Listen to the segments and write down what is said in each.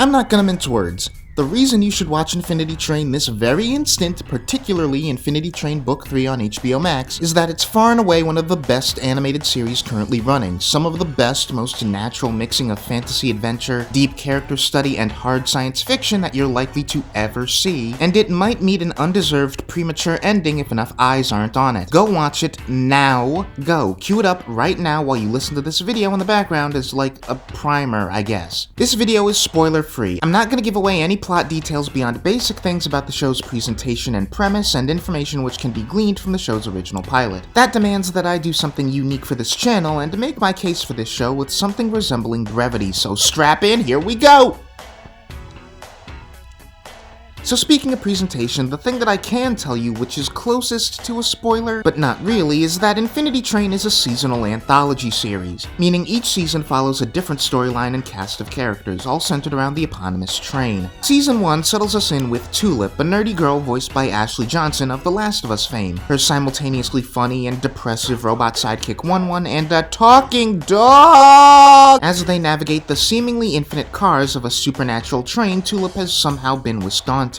I'm not gonna mince words. The reason you should watch Infinity Train this very instant, particularly Infinity Train Book 3 on HBOMax, is that it's far and away one of the best animated series currently running. Some of the best, most natural mixing of fantasy adventure, deep character study, and hard science fiction that you're likely to ever see, and it might meet an undeserved premature ending if enough eyes aren't on it. Go watch it now. Go. Cue it up right now while you listen to this video in the background as like a primer, I guess. This video is spoiler free. I'm not gonna give away any plot details beyond basic things about the show's presentation and premise and information which can be gleaned from the show's original pilot. That demands that I do something unique for this channel and to make my case for this show with something resembling brevity, so strap in, here we go! So speaking of presentation, the thing that I can tell you which is closest to a spoiler, but not really, is that Infinity Train is a seasonal anthology series, meaning each season follows a different storyline and cast of characters, all centered around the eponymous train. Season 1 settles us in with Tulip, a nerdy girl voiced by Ashley Johnson of The Last of Us fame, her simultaneously funny and depressive robot sidekick 1-1, and a talking dog! As they navigate the seemingly infinite cars of a supernatural train Tulip has somehow been whisked onto.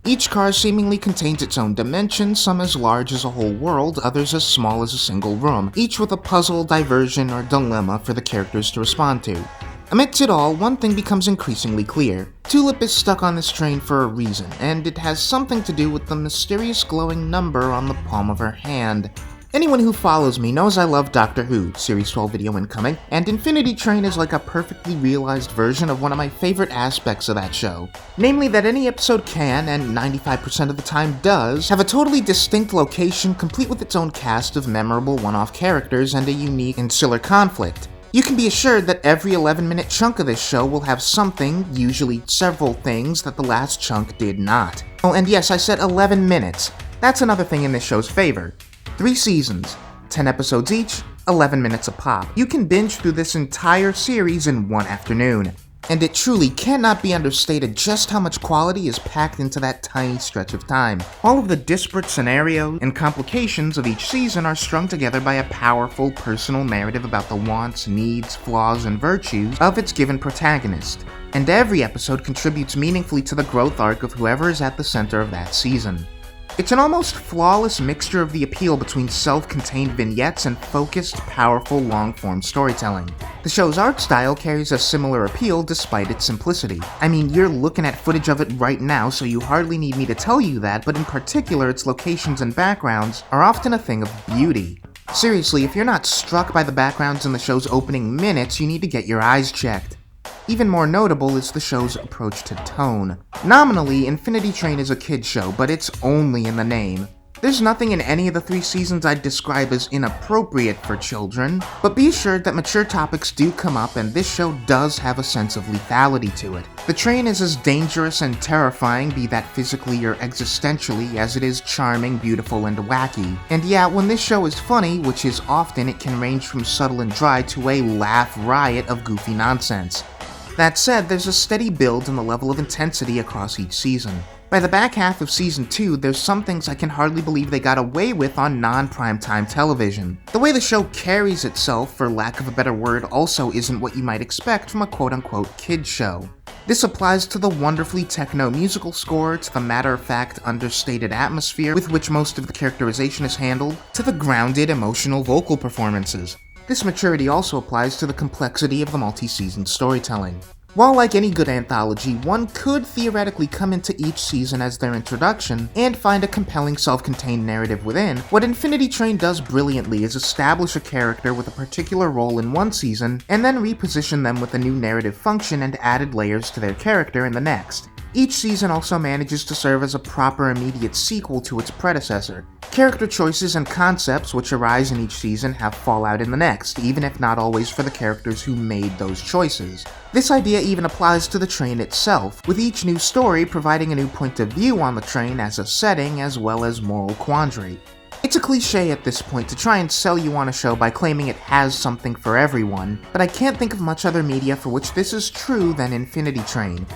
Each car seemingly contains its own dimension, some as large as a whole world, others as small as a single room, each with a puzzle, diversion, or dilemma for the characters to respond to. Amidst it all, one thing becomes increasingly clear. Tulip is stuck on this train for a reason, and it has something to do with the mysterious glowing number on the palm of her hand. Anyone who follows me knows I love Doctor Who, Series 12 video incoming, and Infinity Train is like a perfectly realized version of one of my favorite aspects of that show. Namely that any episode can, and 95% of the time does, have a totally distinct location complete with its own cast of memorable one-off characters and a unique insular conflict. You can be assured that every 11-minute chunk of this show will have something, usually several things, that the last chunk did not. Oh, and yes, I said 11 minutes. That's another thing in this show's favor. 3 seasons, 10 episodes each, 11 minutes a pop. You can binge through this entire series in one afternoon. And it truly cannot be understated just how much quality is packed into that tiny stretch of time. All of the disparate scenarios and complications of each season are strung together by a powerful personal narrative about the wants, needs, flaws, and virtues of its given protagonist. And every episode contributes meaningfully to the growth arc of whoever is at the center of that season. It's an almost flawless mixture of the appeal between self-contained vignettes and focused, powerful, long-form storytelling. The show's art style carries a similar appeal despite its simplicity. I mean, you're looking at footage of it right now, so you hardly need me to tell you that, but in particular, its locations and backgrounds are often a thing of beauty. Seriously, if you're not struck by the backgrounds in the show's opening minutes, you need to get your eyes checked. Even more notable is the show's approach to tone. Nominally, Infinity Train is a kid's show, but it's only in the name. There's nothing in any of the 3 seasons I'd describe as inappropriate for children, but be assured that mature topics do come up and this show does have a sense of lethality to it. The train is as dangerous and terrifying, be that physically or existentially, as it is charming, beautiful, and wacky. And yeah, when this show is funny, which is often, it can range from subtle and dry to a laugh riot of goofy nonsense. That said, there's a steady build in the level of intensity across each season. By the back half of Season 2, there's some things I can hardly believe they got away with on non-primetime television. The way the show carries itself, for lack of a better word, also isn't what you might expect from a quote-unquote kid show. This applies to the wonderfully techno musical score, to the matter-of-fact, understated atmosphere with which most of the characterization is handled, to the grounded, emotional vocal performances. This maturity also applies to the complexity of the multi-season storytelling. While like any good anthology, one could theoretically come into each season as their introduction and find a compelling self-contained narrative within, what Infinity Train does brilliantly is establish a character with a particular role in one season and then reposition them with a new narrative function and added layers to their character in the next. Each season also manages to serve as a proper immediate sequel to its predecessor. Character choices and concepts which arise in each season have fallout in the next, even if not always for the characters who made those choices. This idea even applies to the train itself, with each new story providing a new point of view on the train as a setting as well as moral quandary. It's a cliche at this point to try and sell you on a show by claiming it has something for everyone, but I can't think of much other media for which this is true than Infinity Train.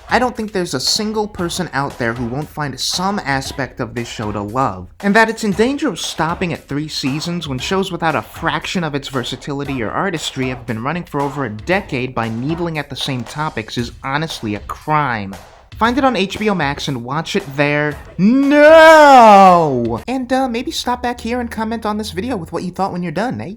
I don't think there's a single person out there who won't find some aspect of this show to love. And that it's in danger of stopping at 3 seasons when shows without a fraction of its versatility or artistry have been running for over a decade by needling at the same topics is honestly a crime. Find it on HBOMax and watch it there now! And maybe stop back here and comment on this video with what you thought when you're done, eh?